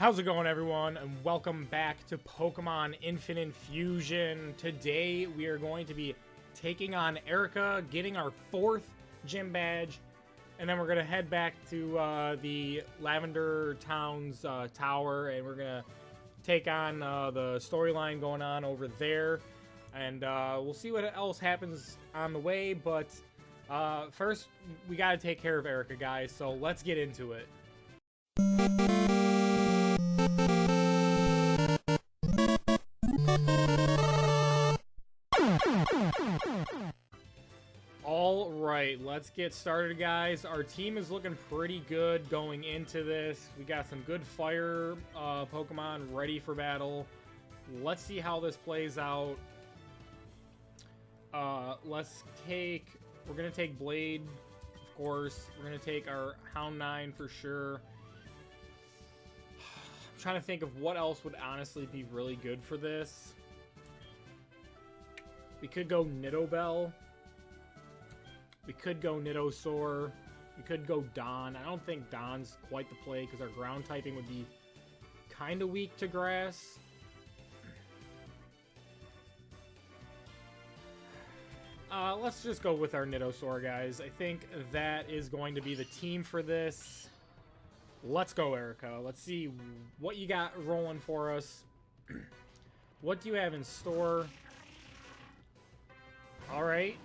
How's it going, everyone, and welcome back to Pokemon Infinite Fusion. Today we are going to be taking on Erica, getting our 4th gym badge, and then we're going to head back to the Lavender Town's tower, and we're going to take on the storyline going on over there, and we'll see what else happens on the way, but first we got to take care of Erica, guys, so let's get into it. Alright, let's get started, guys. Our team is looking pretty good going into this. We got some good fire Pokemon ready for battle. Let's see how this plays out. We're going to take Blade, of course. We're going to take our Hound-9 for sure. I'm trying to think of what else would honestly be really good for this. We could go Nidobell. We could go Nidosaur. We could go Don. I don't think Don's quite the play because our ground typing would be kind of weak to grass. Let's just go with our Nidosaur, guys. I think that is going to be the team for this. Let's go, Erica. Let's see what you got rolling for us. What do you have in store? Alright,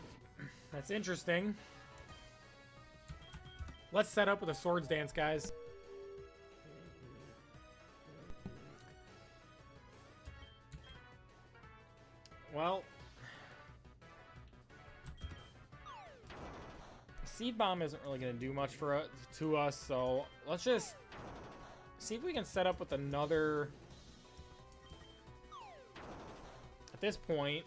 that's interesting. Let's set up with a Swords Dance, guys. Well, Seed Bomb isn't really going to do much for us, so let's just see if we can set up with another. At this point,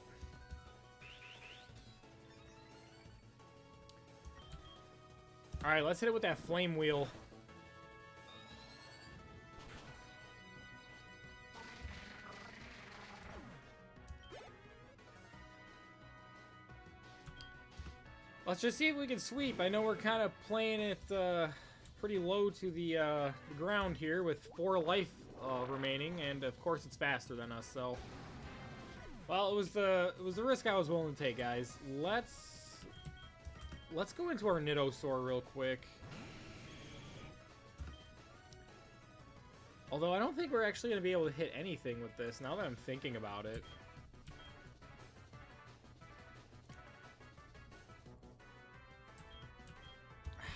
alright, let's hit it with that Flame Wheel. Let's just see if we can sweep. I know we're kind of playing it pretty low to the ground here with 4 life remaining, and of course it's faster than us, so. Well, it was the risk I was willing to take, guys. Let's go into our Nidosaur real quick. Although I don't think we're actually going to be able to hit anything with this, now that I'm thinking about it.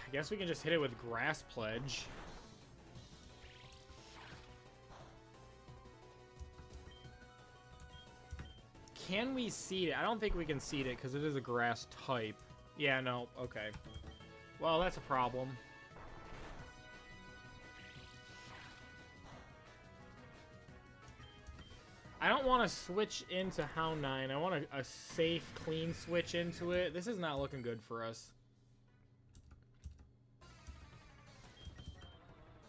I guess we can just hit it with Grass Pledge. Can we seed it? I don't think we can seed it because it is a grass type. Yeah, no, okay. Well, that's a problem. I don't want to switch into Hound-9. I want a safe, clean switch into it. This is not looking good for us.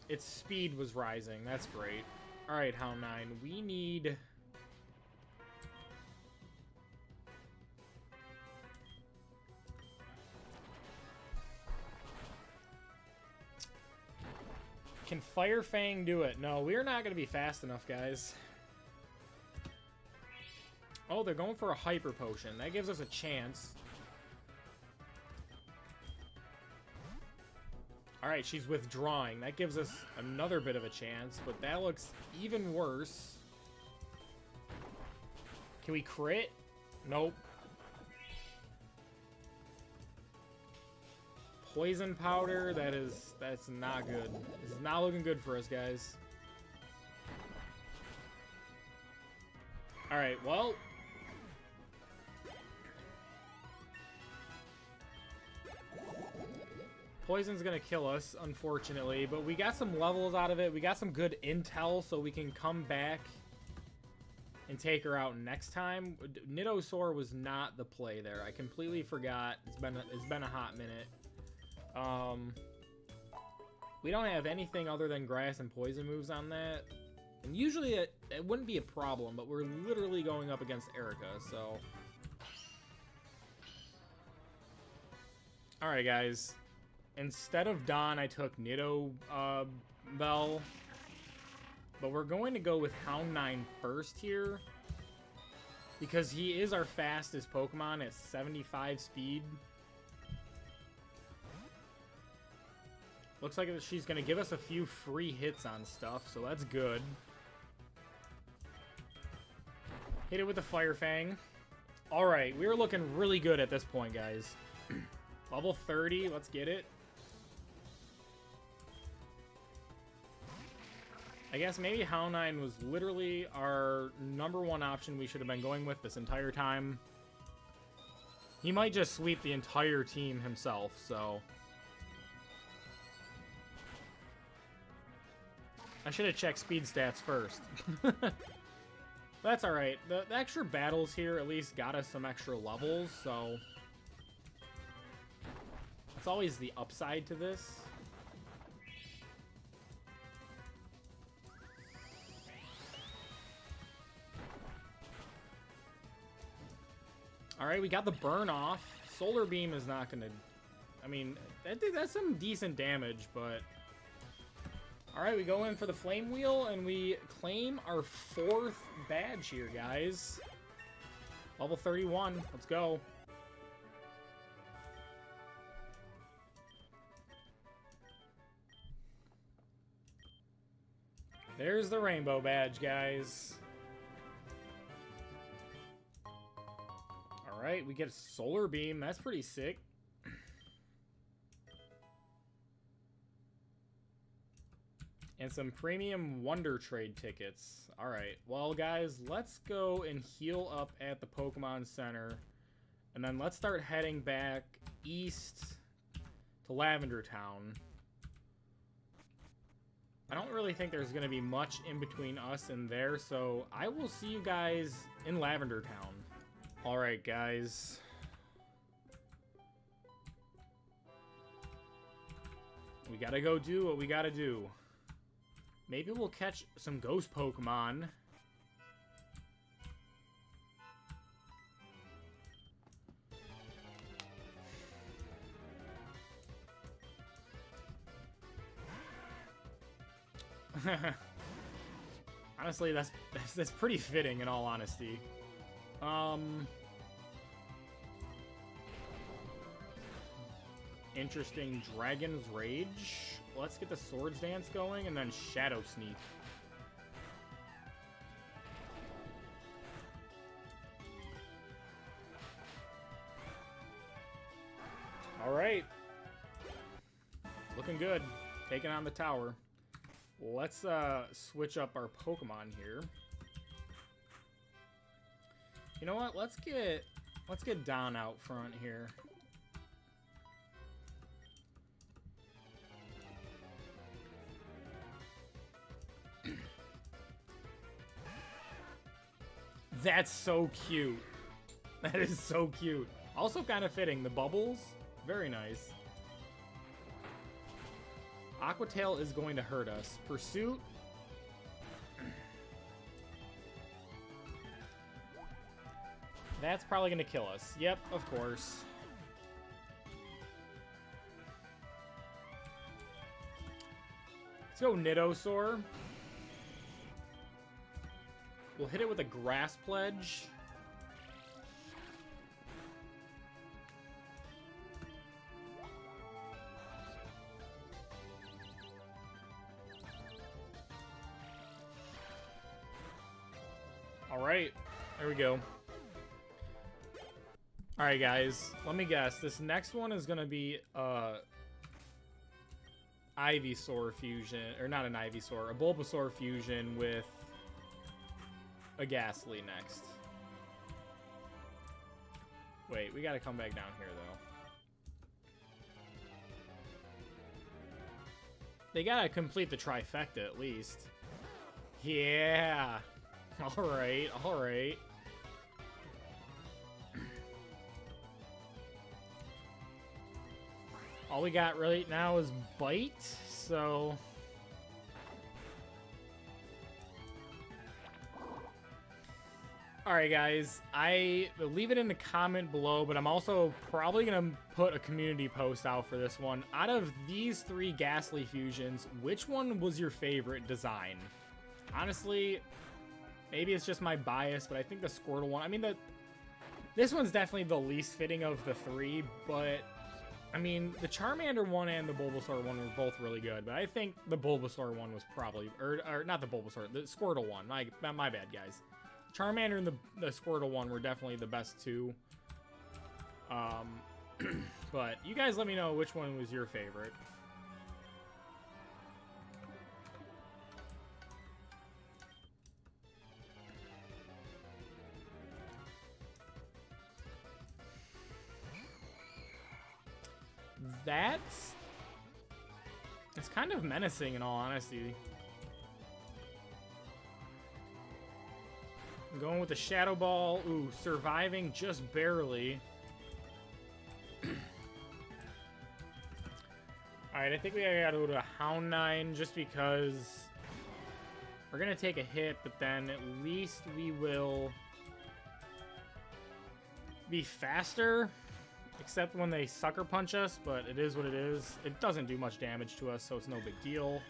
Its speed was rising. That's great. Alright, Hound-9. We need... Can Fire Fang do it? No, we're not going to be fast enough, guys. Oh, they're going for a Hyper Potion. That gives us a chance. Alright, she's withdrawing. That gives us another bit of a chance, but that looks even worse. Can we crit? Nope. Poison Powder, that's not good. This is not looking good for us, guys. Alright, well. Poison's gonna kill us, unfortunately, but we got some levels out of it. We got some good intel, so we can come back and take her out next time. Nidosaur was not the play there. I completely forgot. It's been a hot minute. We don't have anything other than grass and poison moves on that. And usually it wouldn't be a problem, but we're literally going up against Erica, so. Alright, guys. Instead of Don, I took Nidobell. but we're going to go with Hound9 first here, because he is our fastest Pokemon at 75 speed. Looks like she's going to give us a few free hits on stuff, so that's good. Hit it with the Fire Fang. Alright, we're looking really good at this point, guys. Level 30, let's get it. I guess maybe Hound9 was literally our #1 option we should have been going with this entire time. He might just sweep the entire team himself, so... I should have checked speed stats first. That's alright. The extra battles here at least got us some extra levels, so... That's always the upside to this. Alright, we got the burn off. Solar Beam is not gonna... I mean, that's some decent damage, but... Alright, we go in for the Flame Wheel, and we claim our 4th badge here, guys. Level 31. Let's go. There's the Rainbow Badge, guys. Alright, we get a Solar Beam. That's pretty sick. And some premium Wonder Trade tickets. Alright, well guys, let's go and heal up at the Pokemon Center. And then let's start heading back east to Lavender Town. I don't really think there's going to be much in between us and there, so I will see you guys in Lavender Town. Alright guys. We gotta go do what we gotta do. Maybe we'll catch some ghost Pokemon. Honestly, that's pretty fitting in all honesty. Interesting. Dragon's Rage. Let's get the Swords Dance going, and then Shadow Sneak. Alright. Looking good. Taking on the tower. Let's switch up our Pokemon here. You know what? Let's get Don out front here. That's so cute. That is so cute. Also kind of fitting. The bubbles, very nice. Aqua Tail is going to hurt us. Pursuit. That's probably going to kill us. Yep, of course. Let's go Nidosaur. We'll hit it with a Grass Pledge. Alright, there we go. Alright guys, let me guess. This next one is going to be Ivysaur fusion, or not an Ivysaur, a Bulbasaur fusion with a Ghastly next. Wait, we gotta come back down here, though. They gotta complete the trifecta, at least. Yeah! Alright, alright. All we got right now is Bite, so... Alright guys, I will leave it in the comment below, but I'm also probably going to put a community post out for this one. Out of these 3 Ghastly fusions, which one was your favorite design? Honestly, maybe it's just my bias, but I think the Squirtle one... I mean, this one's definitely the least fitting of the three, but... I mean, the Charmander one and the Bulbasaur one were both really good, but I think the Bulbasaur one was probably... Or not the Bulbasaur, the Squirtle one. My bad, guys. Charmander and the Squirtle one were definitely the best two. But you guys let me know which one was your favorite. It's kind of menacing in all honesty. I'm going with the Shadow Ball. Ooh, surviving just barely. Alright, I think we gotta go to a Hound-9 just because we're gonna take a hit, but then at least we will be faster. Except when they sucker punch us, but it is what it is. It doesn't do much damage to us, so it's no big deal.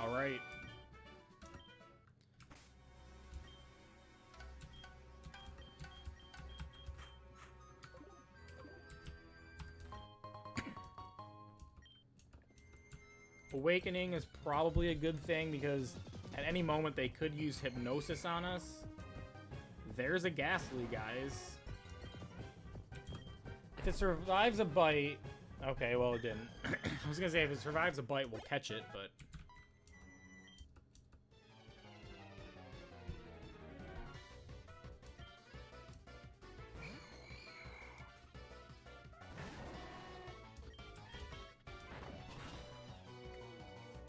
Alright. Awakening is probably a good thing because at any moment they could use Hypnosis on us. There's a Ghastly, guys. If it survives a bite... Okay, well, it didn't. I was gonna say, if it survives a bite, we'll catch it, but...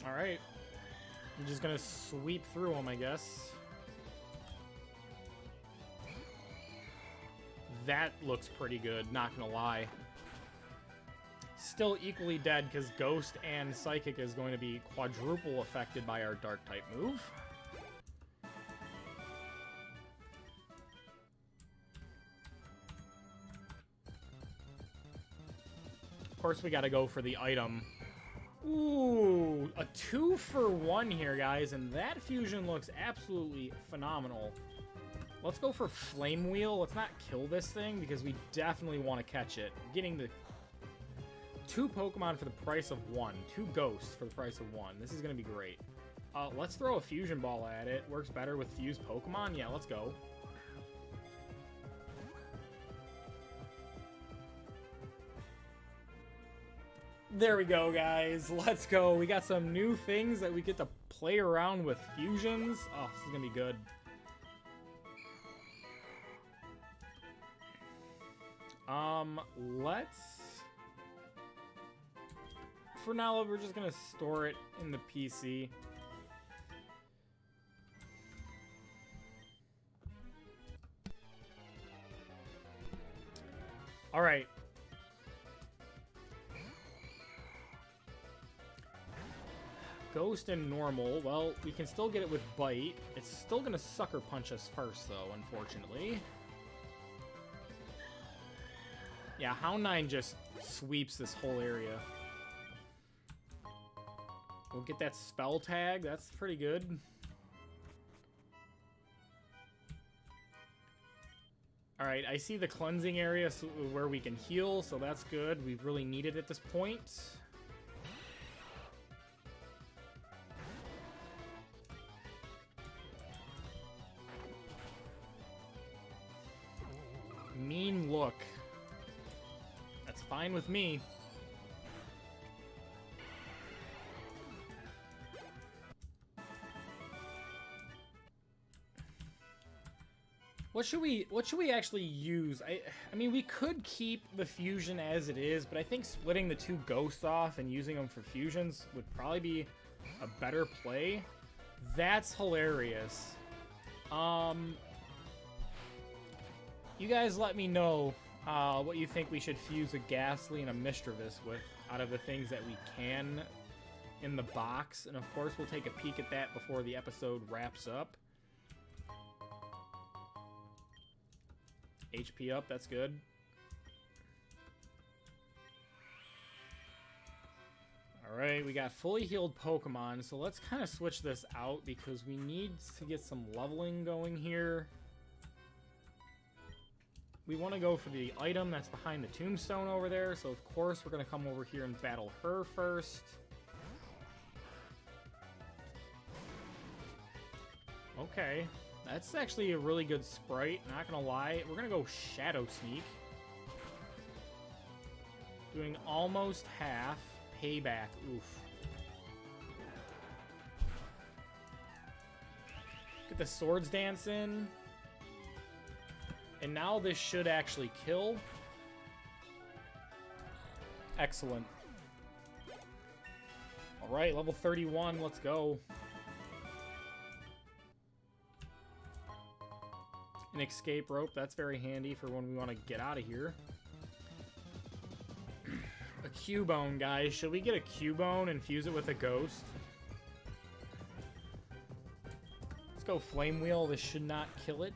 Alright. I'm just gonna sweep through them, I guess. That looks pretty good, not gonna lie. Still equally dead because Ghost and Psychic is going to be quadruple affected by our Dark type move. Of course, we gotta go for the item. Ooh, a 2-for-1 here, guys, and that fusion looks absolutely phenomenal. Let's go for Flame Wheel. Let's not kill this thing because we definitely want to catch it. Getting the 2 Pokemon for the price of 1. 2 Ghosts for the price of 1. This is going to be great. Let's throw a Fusion Ball at it. Works better with fused Pokemon. Yeah, let's go. There we go, guys. Let's go. We got some new things that we get to play around with fusions. Oh, this is going to be good. Let's... For now, we're just gonna store it in the PC. Alright. Ghost and normal. Well, we can still get it with Bite. It's still gonna sucker punch us first, though, unfortunately. Yeah, Hound-9 just sweeps this whole area. We'll get that spell tag. That's pretty good. Alright, I see the cleansing area where we can heal, so that's good. We really need it at this point. Mean look. That's fine with me. What should we actually use? I mean, we could keep the fusion as it is, but I think splitting the 2 ghosts off and using them for fusions would probably be a better play. That's hilarious. You guys let me know what you think we should fuse a Ghastly and a Mischievous with out of the things that we can in the box. And of course, we'll take a peek at that before the episode wraps up. HP up, that's good. Alright, we got fully healed Pokemon, so let's kind of switch this out because we need to get some leveling going here. We want to go for the item that's behind the tombstone over there, so of course we're going to come over here and battle her first. Okay, that's actually a really good sprite, not gonna lie. We're gonna go Shadow Sneak. Doing almost half. Payback, oof. Get the Swords Dance in. And now this should actually kill. Excellent. Alright, level 31, let's go. An escape rope, that's very handy for when we want to get out of here. A Cubone, guys. Should we get a Cubone and fuse it with a ghost? Let's go Flame Wheel. This should not kill it.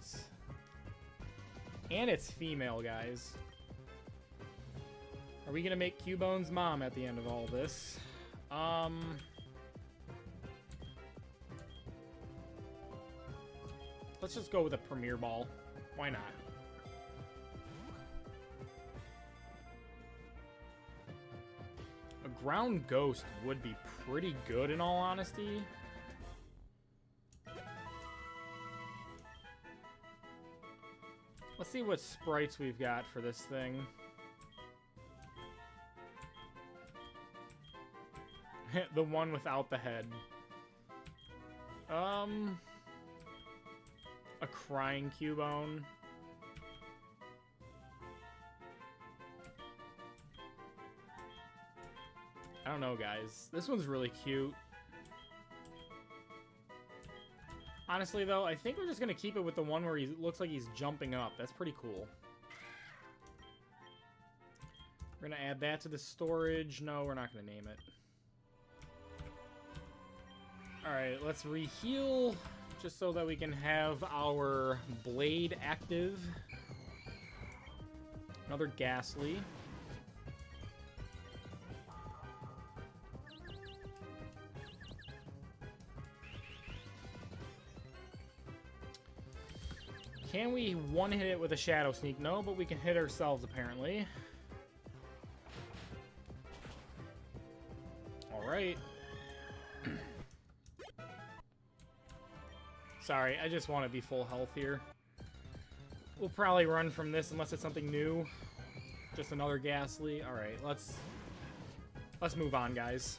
And it's female, guys. Are we going to make Cubone's mom at the end of all this? Let's just go with a Premier Ball. Why not? A Ground Ghost would be pretty good in all honesty. Let's see what sprites we've got for this thing. The one without the head. A Crying Cubone. I don't know, guys. This one's really cute. Honestly, though, I think we're just going to keep it with the one where he looks like he's jumping up. That's pretty cool. We're going to add that to the storage. No, we're not going to name it. Alright, let's re-heal, just so that we can have our blade active. Another Ghastly. Can we one-hit it with a Shadow Sneak? No, but we can hit ourselves, apparently. Alright. Sorry, I just want to be full health here. We'll probably run from this unless it's something new. Just another Ghastly. Alright, let's move on, guys.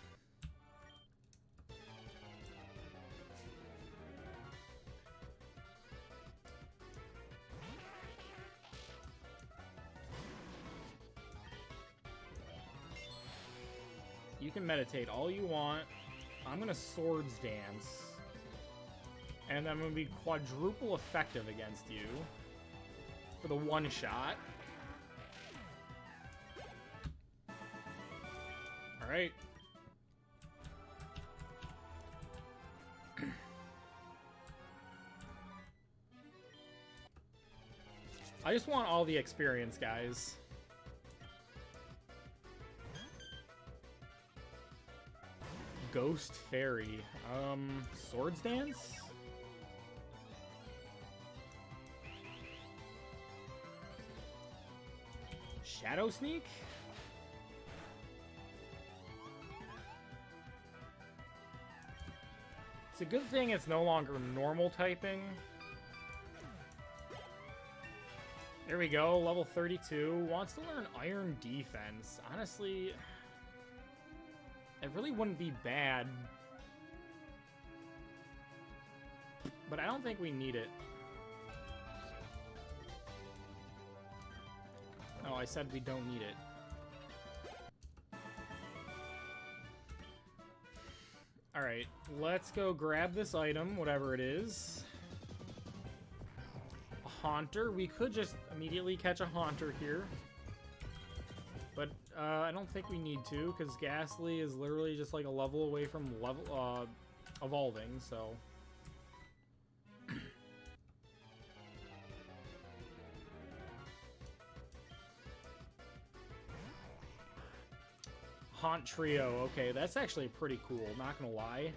You can meditate all you want. I'm gonna Swords Dance. And I'm gonna be quadruple effective against you. For the one shot. Alright. I just want all the experience, guys. Ghost Fairy. Swords Dance? Shadow Sneak? It's a good thing it's no longer normal typing. There we go, level 32. Wants to learn Iron Defense. Honestly, it really wouldn't be bad. But I don't think we need it. No, I said we don't need it. Alright, let's go grab this item, whatever it is. A Haunter. We could just immediately catch a Haunter here. But I don't think we need to, because Ghastly is literally just like a level away from evolving, so... Haunt Trio. Okay, that's actually pretty cool, not gonna lie.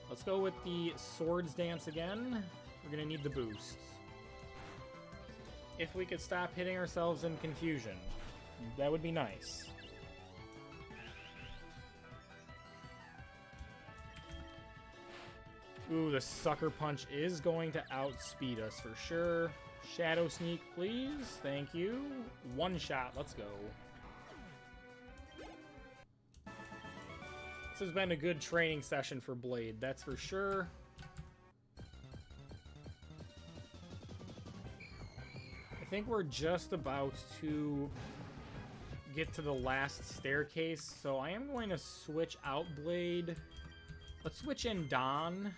Let's go with the Swords Dance again. We're gonna need the boosts. If we could stop hitting ourselves in confusion, that would be nice. Ooh, the Sucker Punch is going to outspeed us for sure. Shadow Sneak, please. Thank you. One shot. Let's go. This has been a good training session for Blade, that's for sure. I think we're just about to get to the last staircase, so I am going to switch out Blade. Let's switch in Don.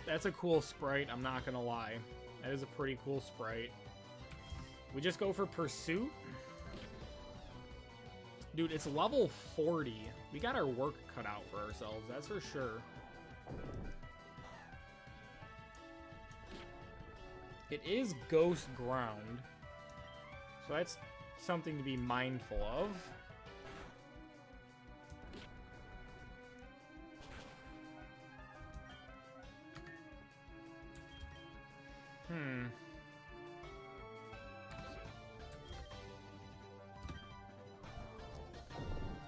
That's a cool sprite, I'm not gonna lie. That is a pretty cool sprite. We just go for Pursuit. Dude, it's level 40. We got our work cut out for ourselves, that's for sure. It is Ghost Ground, so that's something to be mindful of.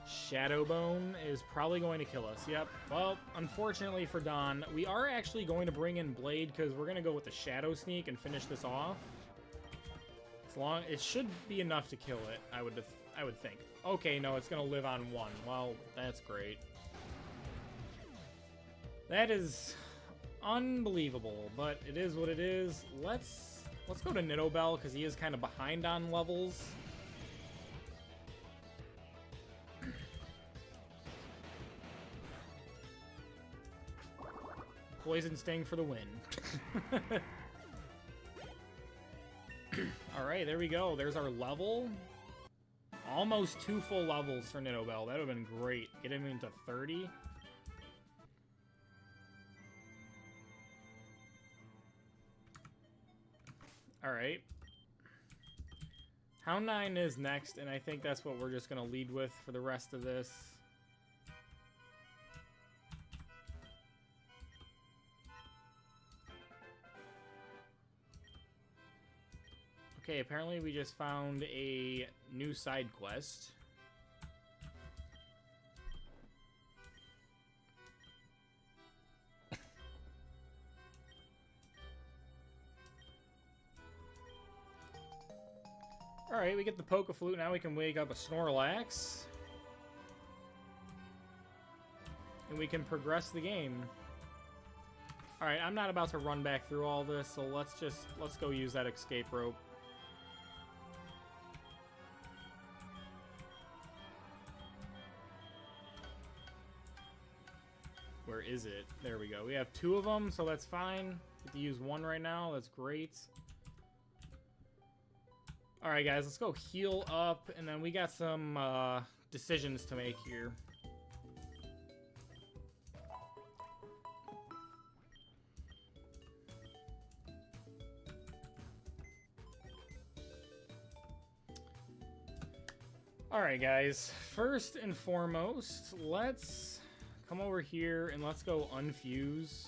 Shadowbone is probably going to kill us. Yep. Well, unfortunately for Don, we are actually going to bring in Blade because we're going to go with the Shadow Sneak and finish this off. It should be enough to kill it, I would think. Okay, no, it's going to live on 1. Well, that's great. That is unbelievable, but it is what it is. Let's go to Nidobell because he is kind of behind on levels. Poison Sting for the win. Alright, there we go. There's our level. Almost 2 full levels for Nidobell. That would have been great. Get him into 30. Alright. Hound 9 is next, and I think that's what we're just going to lead with for the rest of this. Okay, apparently we just found a new side quest. Alright, we get the Poke-Flute, now we can wake up a Snorlax. And we can progress the game. Alright, I'm not about to run back through all this, so let's go use that escape rope. Where is it? There we go. We have 2 of them, so that's fine. Get to use 1 right now. That's great. Alright, guys. Let's go heal up, and then we got some decisions to make here. Alright, guys. First and foremost, let's come over here and let's go unfuse.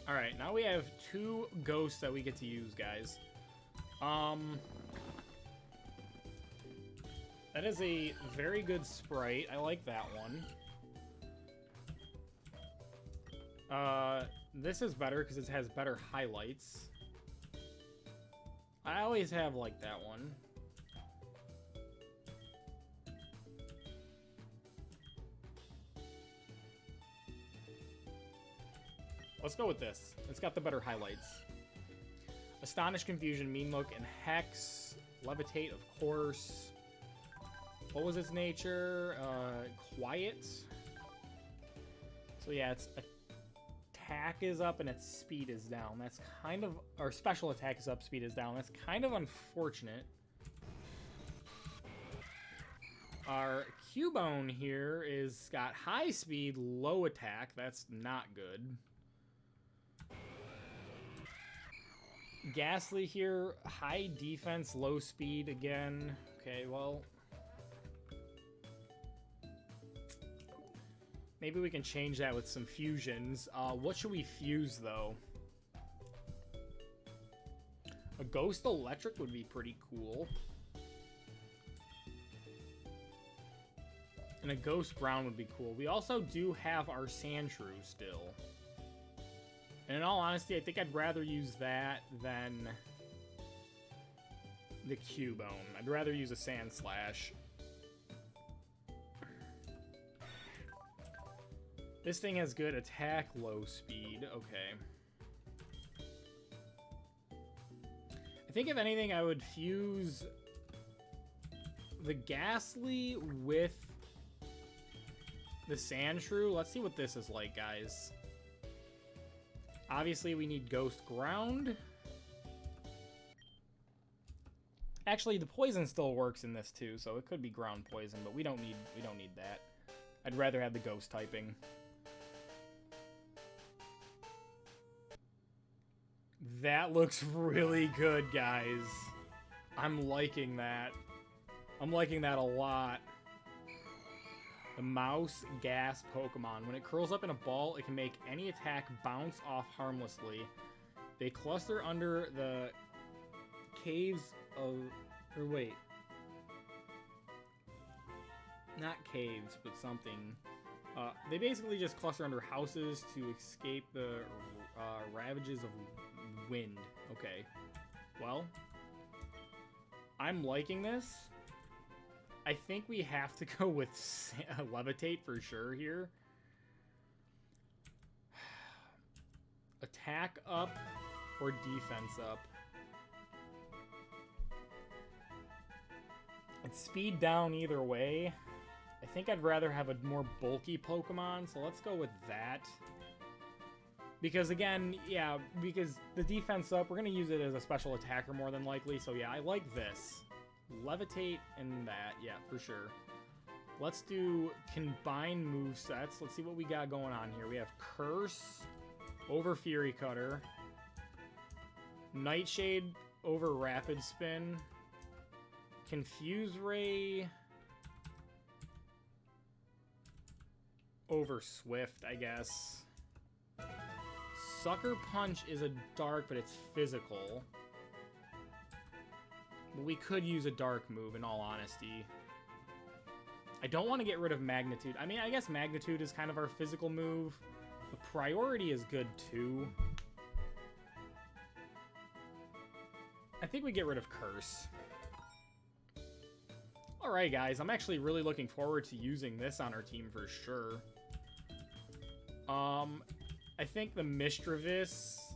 Alright, now we have 2 ghosts that we get to use, guys. That is a very good sprite. I like that one. This is better because it has better highlights. I always have liked that one. Let's go with this. It's got the better highlights. Astonish, Confusion, Mean Look, and Hex. Levitate, of course. What was its nature? Quiet. So yeah, its attack is up and its speed is down. That's kind of... Or special attack is up, speed is down. That's kind of unfortunate. Our Cubone here is got high speed, low attack. That's not good. Ghastly here, high defense, low speed again. Okay, well, maybe we can change that with some fusions. What should we fuse, though? A Ghost Electric would be pretty cool. And a Ghost Ground would be cool. We also do have our Sandshrew still. And in all honesty, I think I'd rather use that than the Cubone. I'd rather use a Sand Slash. This thing has good attack, low speed. Okay. I think if anything, I would fuse the Ghastly with the Sandshrew. Let's see what this is like, guys. Obviously, we need Ghost Ground. Actually, the poison still works in this too, so it could be ground poison, but we don't need that. I'd rather have the ghost typing. That looks really good, guys. I'm liking that. I'm liking that a lot. The Mouse Gas Pokemon. When it curls up in a ball, it can make any attack bounce off harmlessly. They cluster under the caves of... Or wait. Not caves, but something. They basically just cluster under houses to escape the ravages of wind. Okay. Well, I'm liking this. I think we have to go with Levitate for sure here. Attack up or defense up. It's speed down either way. I think I'd rather have a more bulky Pokemon, so let's go with that. Because again, yeah, because the defense up, we're going to use it as a special attacker more than likely. So yeah, I like this. Levitate and that, yeah, for sure. Let's do combined movesets. Let's see what we got going on here. We have Curse over Fury Cutter. Nightshade over Rapid Spin. Confuse Ray over Swift, I guess. Sucker Punch is a dark, but it's physical. But we could use a dark move, in all honesty. I don't want to get rid of Magnitude. I mean, I guess Magnitude is kind of our physical move. The Priority is good, too. I think we get rid of Curse. Alright, guys. I'm actually really looking forward to using this on our team for sure. I think the Mischievous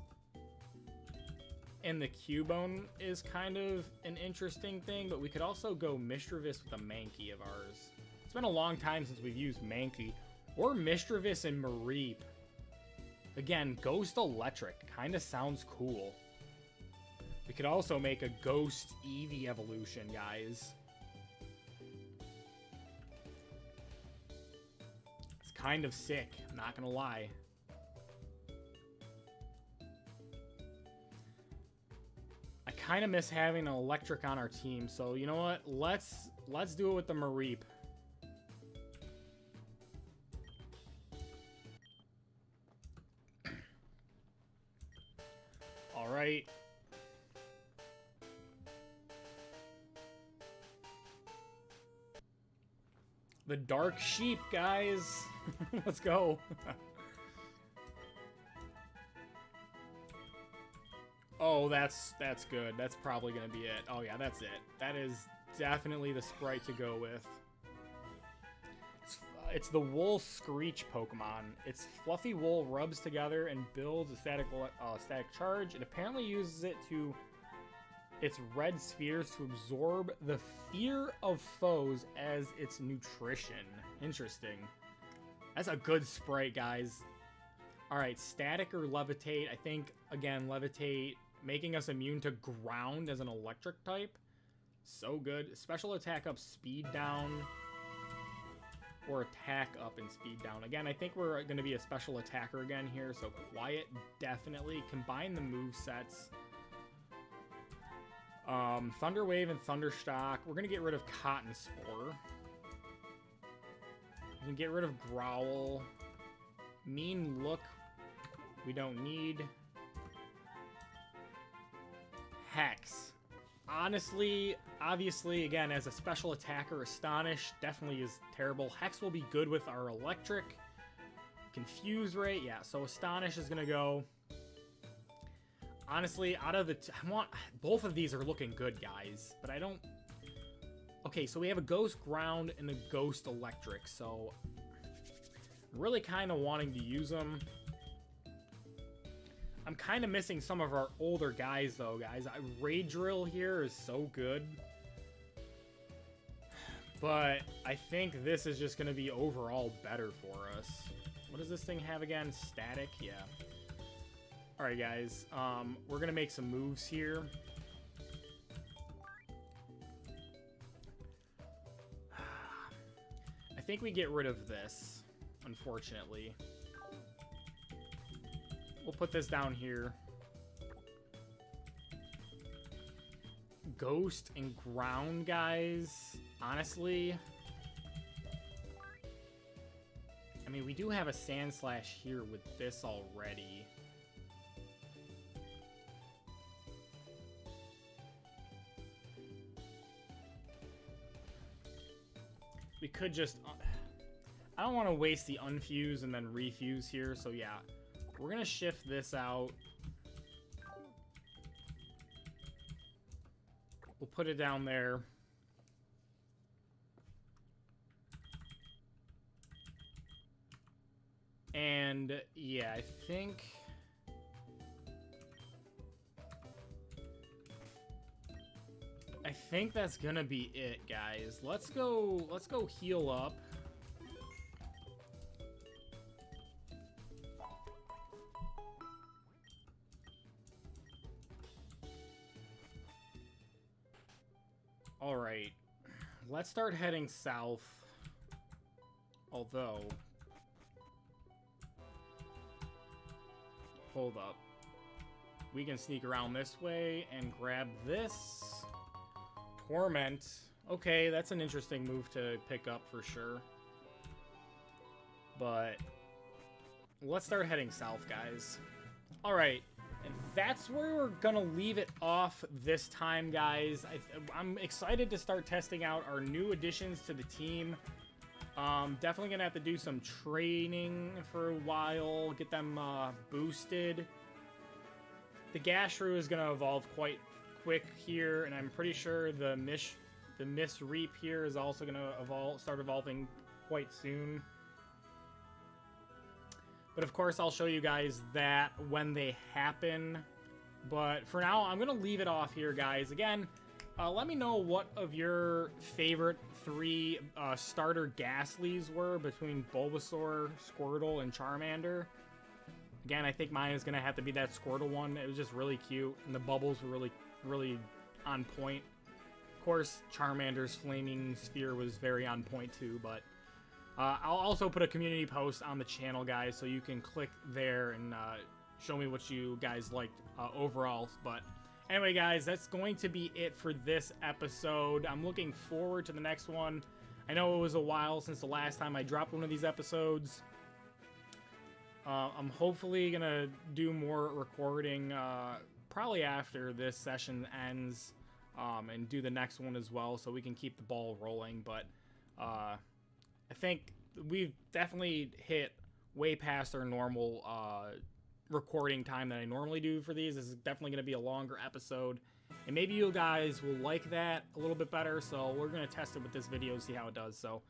and the Cubone is kind of an interesting thing, but we could also go Mischievous with a Mankey of ours. It's been a long time since we've used Mankey. Or Mischievous and Mareep. Again, Ghost Electric. Kind of sounds cool. We could also make a Ghost Eevee evolution, guys. It's kind of sick, I'm not gonna lie. I kind of miss having an electric on our team, so you know what? Let's do it with the Mareep. All right. The Dark Sheep, guys. Let's go. Oh, that's good. That's probably going to be it. Oh, yeah, that's it. That is definitely the sprite to go with. It's the Wool Screech Pokemon. Its fluffy wool rubs together and builds a static charge. It apparently uses it to its red spheres to absorb the fear of foes as its nutrition. Interesting. That's a good sprite, guys. Alright, Static or Levitate. I think, again, Levitate, making us immune to ground as an electric type. So good. Special attack up, speed down. or attack up and speed down. Again, I think we're going to be a special attacker again here, so quiet, definitely. Combine the move sets. Thunder Wave and Thundershock. We're going to get rid of Cotton Spore. We can get rid of Growl. Mean Look, we don't need. Hex. Honestly, obviously, again, as a special attacker, Astonish definitely is terrible. Hex will be good with our Electric. Confuse Ray, yeah, so Astonish is going to go. Honestly, out of the... both of these are looking good, guys, but I don't... Okay, so we have a Ghost Ground and a Ghost Electric, so... I'm really kind of wanting to use them. I'm kind of missing some of our older guys, though, guys. Ray Drill here is so good. But I think this is just going to be overall better for us. What does this thing have again? Static? Yeah. Alright, guys. We're going to make some moves here. I think we get rid of this, unfortunately. We'll put this down here. Ghost and Ground, guys. Honestly. I mean, we do have a Sand Slash here with this already. We could just... I don't want to waste the unfuse and then refuse here, so yeah. We're going to shift this out. We'll put it down there. And yeah, I think that's gonna be it, guys. Let's go heal up. All right, let's start heading south. Although, hold up. We can sneak around this way and grab this. Torment. Okay, that's an interesting move to pick up for sure. But let's start heading south, guys. All right, and that's where we're gonna leave it off this time, guys. I'm excited to start testing out our new additions to the team. Definitely gonna have to do some training for a while, get them boosted. The Gashru is gonna evolve quite quick here, and I'm pretty sure the Miss Reap here is also gonna start evolving quite soon. But of course, I'll show you guys that when they happen. But for now, I'm gonna leave it off here, guys. Again, let me know what of your favorite 3 starter Ghastlies were between Bulbasaur, Squirtle, and Charmander. Again, I think mine is gonna have to be that Squirtle one. It was just really cute, and the bubbles were really on point. Of course, Charmander's Flaming Sphere was very on point too, but I'll also put a community post on the channel, guys, so you can click there and show me what you guys liked overall. But anyway, guys, that's going to be it for this episode. I'm looking forward to the next one. I know it was a while since the last time I dropped one of these episodes. I'm hopefully gonna do more recording probably after this session ends, and do the next one as well, so we can keep the ball rolling. But I think we've definitely hit way past our normal recording time that I normally do for these. This is definitely going to be a longer episode, and maybe you guys will like that a little bit better, so we're going to test it with this video, see how it does. So,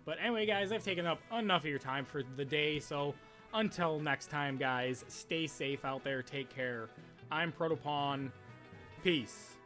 but anyway, guys, I've taken up enough of your time for the day, so until next time, guys, stay safe out there, take care. I'm Protopon. Peace.